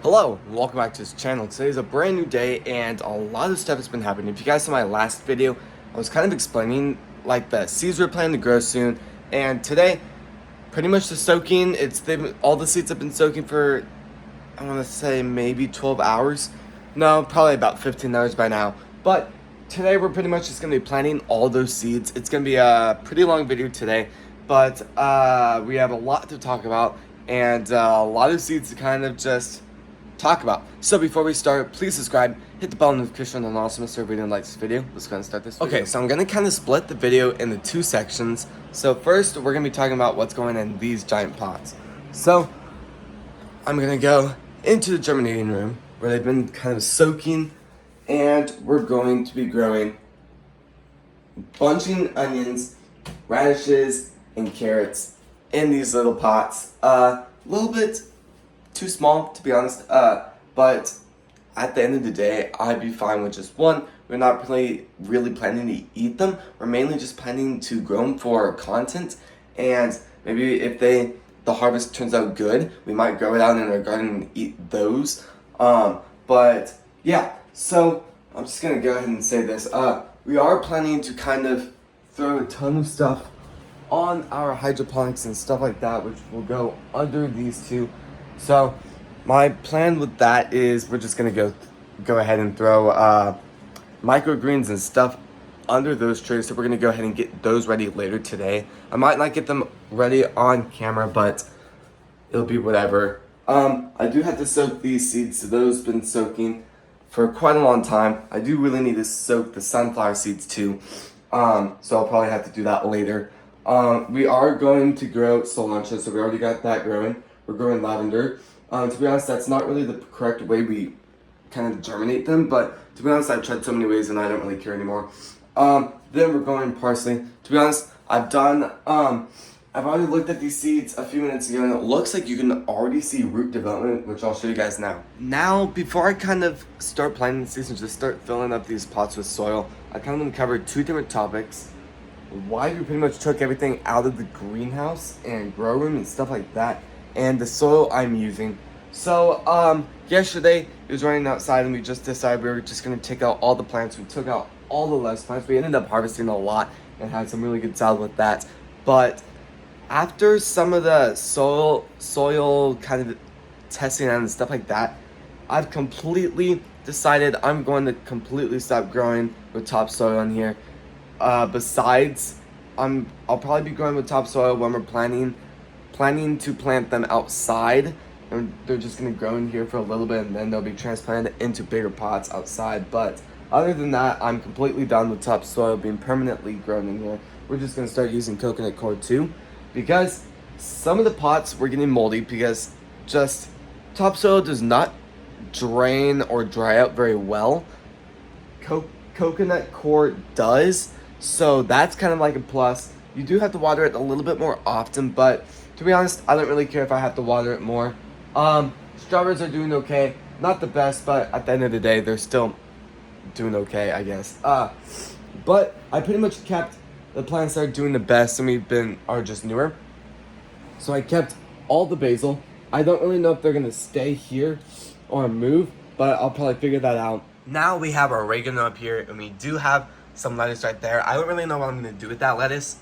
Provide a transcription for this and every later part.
Hello, and welcome back to this channel. Today is a brand new day and a lot of stuff has been happening. If you guys saw my last video, I was kind of explaining like the seeds we're planning to grow soon. And today, pretty much the soaking, all the seeds have been soaking for, I want to say maybe 12 hours. No, probably about 15 hours by now. But today we're pretty much just going to be planting all those seeds. It's going to be a pretty long video today, but we have a lot to talk about and a lot of seeds to kind of just talk about. So before we start, please subscribe, hit the bell notification, and also make sure video and like this video. Let's go and start this video. Okay, so I'm gonna kind of split the video into two sections. So first, we're gonna be talking about what's going in these giant pots. So I'm gonna go into the germinating room where they've been kind of soaking, and we're going to be growing bunching onions, radishes, and carrots in these little pots. A little bit too small, to be honest, but at the end of the day, I'd be fine with just one. We're not really planning to eat them. We're mainly just planning to grow them for content, and maybe if the harvest turns out good, we might grow it out in our garden and eat those. But yeah, so I'm just gonna go ahead and say this. We are planning to kind of throw a ton of stuff on our hydroponics and stuff like that, which will go under these two. So my plan with that is we're just gonna go ahead and throw microgreens and stuff under those trays. So we're gonna go ahead and get those ready later today. I might not get them ready on camera, but it'll be whatever. I do have to soak these seeds, so those have been soaking for quite a long time. I do really need to soak the sunflower seeds too, so I'll probably have to do that later. We are going to grow cilantro, so we already got that growing. We're growing lavender. To be honest, that's not really the correct way we kind of germinate them, but to be honest, I've tried so many ways and I don't really care anymore. Then we're going parsley. To be honest, I've already looked at these seeds a few minutes ago, and it looks like you can already see root development, which I'll show you guys now. Now, before I kind of start planting the seeds and just start filling up these pots with soil, I kind of want to cover two different topics. Why we pretty much took everything out of the greenhouse and grow room and stuff like that, and the soil I'm using. So yesterday it was raining outside and we just decided we were just going to take out all the plants. We took out all the lettuce plants. We ended up harvesting a lot and had some really good salad with that. But after some of the soil kind of testing and stuff like that, I've completely decided I'm going to completely stop growing with topsoil in here. Besides, I'll probably be growing with topsoil when we're planning to plant them outside, and they're just gonna grow in here for a little bit and then they'll be transplanted into bigger pots outside. But other than that, I'm completely done with topsoil being permanently grown in here. We're just gonna start using coconut coir too, because some of the pots were getting moldy because just topsoil does not drain or dry out very well. Coconut coir does, so that's kind of like a plus. You do have to water it a little bit more often, but to be honest, I don't really care if I have to water it more. Strawberries are doing okay. Not the best, but at the end of the day, they're still doing okay, I guess. But I pretty much kept the plants that are doing the best and are just newer. So I kept all the basil. I don't really know if they're gonna stay here or move, but I'll probably figure that out. Now we have our oregano up here, and we do have some lettuce right there. I don't really know what I'm gonna do with that lettuce,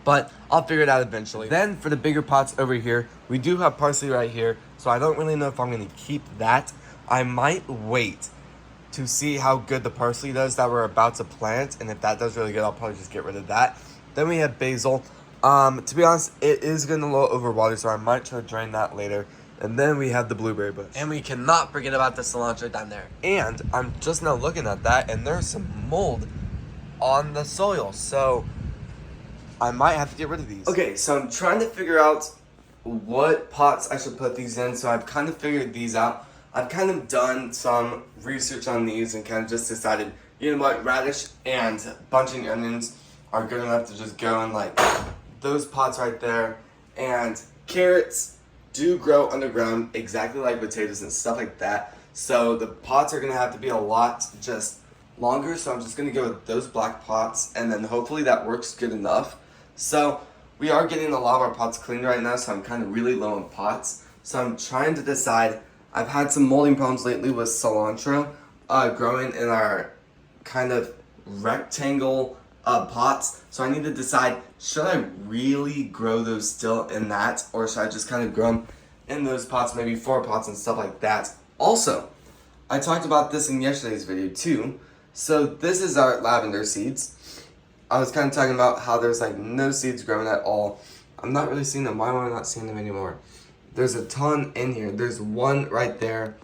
but I'll figure it out eventually. Then for the bigger pots over here, we do have parsley right here, so I don't really know if I'm gonna keep that. I might wait to see how good the parsley does that we're about to plant, and if that does really good, I'll probably just get rid of that. Then we have basil. To be honest, it is getting a little overwatered, so I might try to drain that later. And then we have the blueberry bush. And we cannot forget about the cilantro down there. And I'm just now looking at that, and there's some mold on the soil, so I might have to get rid of these. Okay, so I'm trying to figure out what pots I should put these in, so I've kind of figured these out. I've kind of done some research on these and kind of just decided, you know what, radish and bunching onions are good enough to just go in like those pots right there. And carrots do grow underground exactly like potatoes and stuff like that. So the pots are gonna have to be a lot just longer, so I'm just gonna go with those black pots, and then hopefully that works good enough. So we are getting a lot of our pots cleaned right now, so I'm kind of really low on pots. So I'm trying to decide, I've had some molding problems lately with cilantro growing in our kind of rectangle pots. So I need to decide, should I really grow those still in that, or should I just kind of grow them in those pots, maybe 4 pots and stuff like that. Also, I talked about this in yesterday's video too. So this is our lavender seeds. I was kind of talking about how there's like no seeds growing at all. I'm not really seeing them. Why am I not seeing them anymore? There's a ton in here. There's one right there.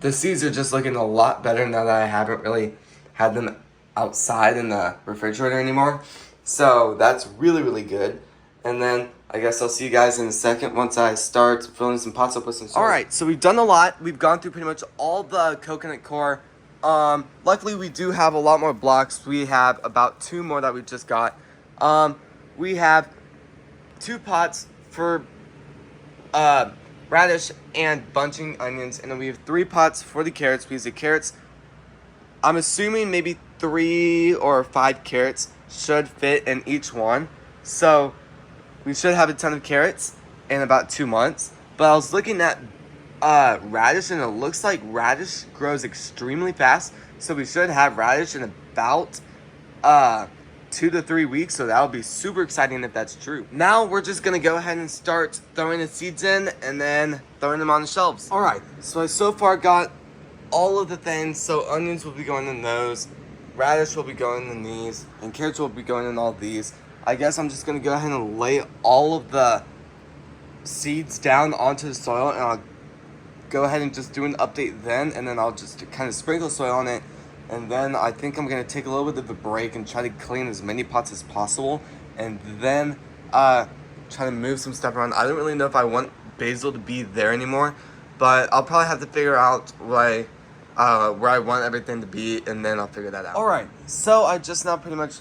The seeds are just looking a lot better now that I haven't really had them outside in the refrigerator anymore. So that's really, really good. And then I guess I'll see you guys in a second once I start filling some pots up with some soil. Alright, so we've done a lot. We've gone through pretty much all the coconut coir. Luckily we do have a lot more blocks. We have about 2 more that we just got. We have 2 pots for radish and bunching onions, and then we have 3 pots for the carrots, because the carrots, I'm assuming maybe 3 or 5 carrots should fit in each one. So we should have a ton of carrots in about 2 months. But I was looking at radish, and it looks like radish grows extremely fast. So we should have radish in about 2 to 3 weeks. So that'll be super exciting if that's true. Now we're just gonna go ahead and start throwing the seeds in and then throwing them on the shelves. Alright, so I so far got all of the things. So onions will be going in those, radish will be going in these, and carrots will be going in all these. I guess I'm just gonna go ahead and lay all of the seeds down onto the soil, and I'll go ahead and just do an update then, and then I'll just kind of sprinkle soil on it. And then I think I'm gonna take a little bit of a break and try to clean as many pots as possible, and then try to move some stuff around. I don't really know if I want basil to be there anymore, but I'll probably have to figure out where I want everything to be, and then I'll figure that out. Alright, so I just now pretty much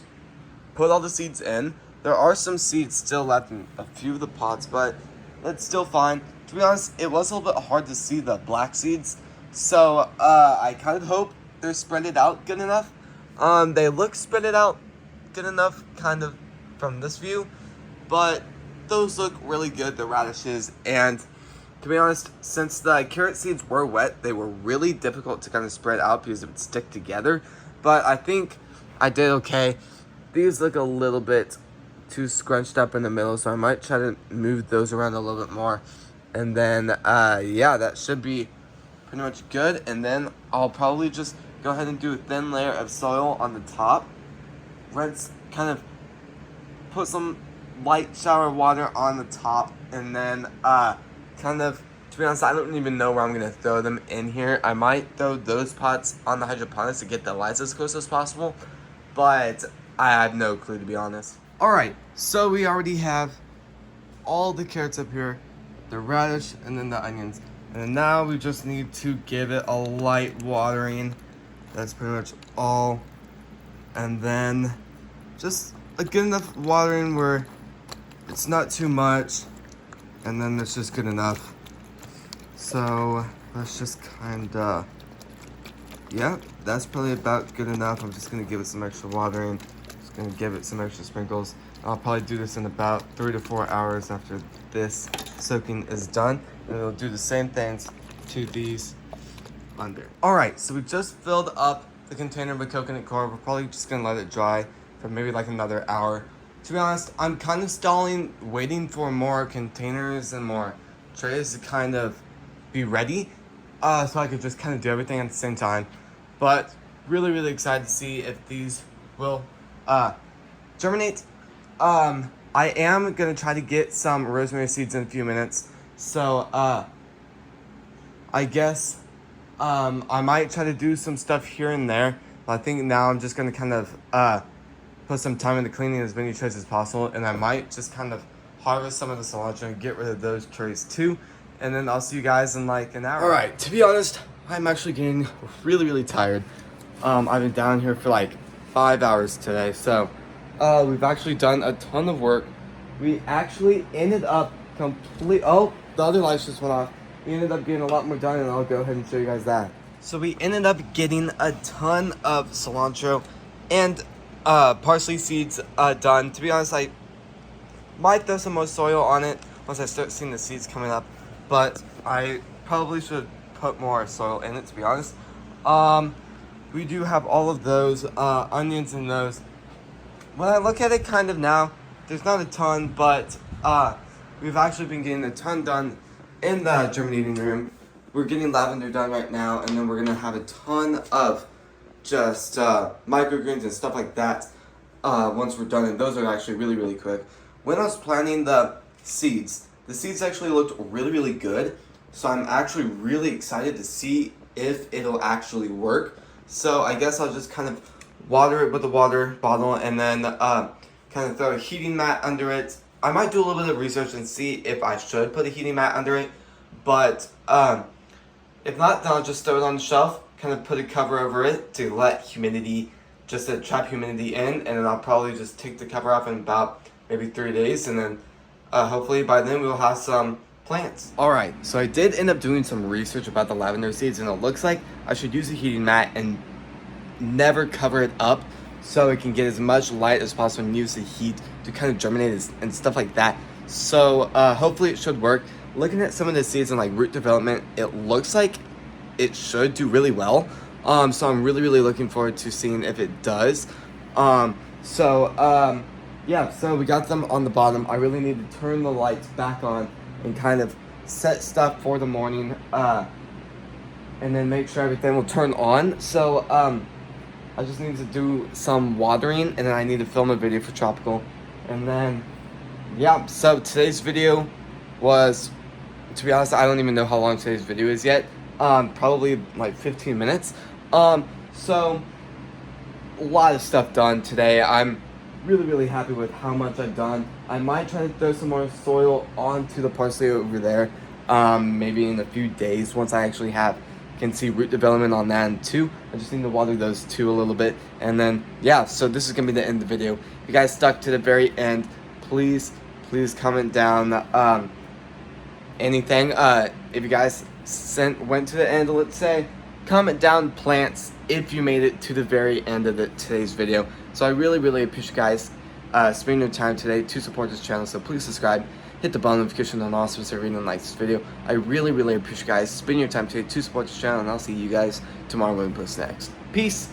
put all the seeds in. There are some seeds still left in a few of the pots, but that's still fine. To be honest, it was a little bit hard to see the black seeds, so I kind of hope they're spreaded out good enough. They look spreaded out good enough kind of from this view, but those look really good, the radishes. And to be honest, since the carrot seeds were wet, they were really difficult to kind of spread out because it would stick together, but I think I did okay. These look a little bit too scrunched up in the middle, so I might try to move those around a little bit more. And then, yeah, that should be pretty much good. And then I'll probably just go ahead and do a thin layer of soil on the top. Let's kind of put some light shower water on the top, and then kind of, to be honest, I don't even know where I'm going to throw them in here. I might throw those pots on the hydroponics to get the lights as close as possible, but I have no clue, to be honest. Alright, so we already have all the carrots up here, the radish, and then the onions. And now we just need to give it a light watering. That's pretty much all. And then just a good enough watering where it's not too much, and then it's just good enough. So let's just kinda, yeah, that's probably about good enough. I'm just gonna give it some extra watering. Just gonna give it some extra sprinkles. I'll probably do this in about 3 to 4 hours after this soaking is done. And it'll do the same things to these under. Alright, so we just filled up the container with coconut coir. We're probably just gonna let it dry for maybe like another hour. To be honest, I'm kind of stalling, waiting for more containers and more trays to kind of be ready, so I could just kind of do everything at the same time. But really, really excited to see if these will germinate. I am gonna try to get some rosemary seeds in a few minutes. So, I guess, I might try to do some stuff here and there. But I think now I'm just gonna kind of, put some time into cleaning as many trays as possible. And I might just kind of harvest some of the cilantro and get rid of those trays too. And then I'll see you guys in like an hour. Alright, to be honest, I'm actually getting really, really tired. I've been down here for like 5 hours today. So, we've actually done a ton of work. We actually ended up oh, the other lights just went off. We ended up getting a lot more done, and I'll go ahead and show you guys that. So we ended up getting a ton of cilantro and parsley seeds done. To be honest, I might throw some more soil on it once I start seeing the seeds coming up, but I probably should put more soil in it, to be honest. We do have all of those onions in those. When I look at it kind of now, there's not a ton, but we've actually been getting a ton done in the germinating room. We're getting lavender done right now, and then we're gonna have a ton of just microgreens and stuff like that once we're done, and those are actually really, really quick. When I was planting the seeds actually looked really, really good, so I'm actually really excited to see if it'll actually work. So I guess I'll just kind of water it with a water bottle, and then kind of throw a heating mat under it. I might do a little bit of research and see if I should put a heating mat under it, but if not, then I'll just throw it on the shelf, kind of put a cover over it to let humidity, just to trap humidity in, and then I'll probably just take the cover off in about maybe 3 days, and then hopefully by then we'll have some plants. Alright, so I did end up doing some research about the lavender seeds, and it looks like I should use a heating mat and never cover it up so it can get as much light as possible and use the heat to kind of germinate and stuff like that. So hopefully it should work. Looking at some of the seeds and like root development, it looks like it should do really well. So I'm really, really looking forward to seeing if it does. Yeah, so we got them on the bottom. I really need to turn the lights back on and kind of set stuff for the morning, and then make sure everything will turn on. So I just need to do some watering, and then I need to film a video for Tropical. And then, yeah, so today's video was, to be honest, I don't even know how long today's video is yet. Probably like 15 minutes. So a lot of stuff done today. I'm really, really happy with how much I've done. I might try to throw some more soil onto the parsley over there, maybe in a few days once I actually can see root development on that too. I just need to water those two a little bit, and then yeah, so this is gonna be the end of the video. If you guys stuck to the very end, please comment down anything. If you guys went to the end, let's say, comment down plants if you made it to the very end of today's video. So I really, really appreciate you guys spending your time today to support this channel. So please subscribe, hit the bell notification on also so reading and like this video. I really, really appreciate you guys spending your time today to support this channel, and I'll see you guys tomorrow when we post next. Peace.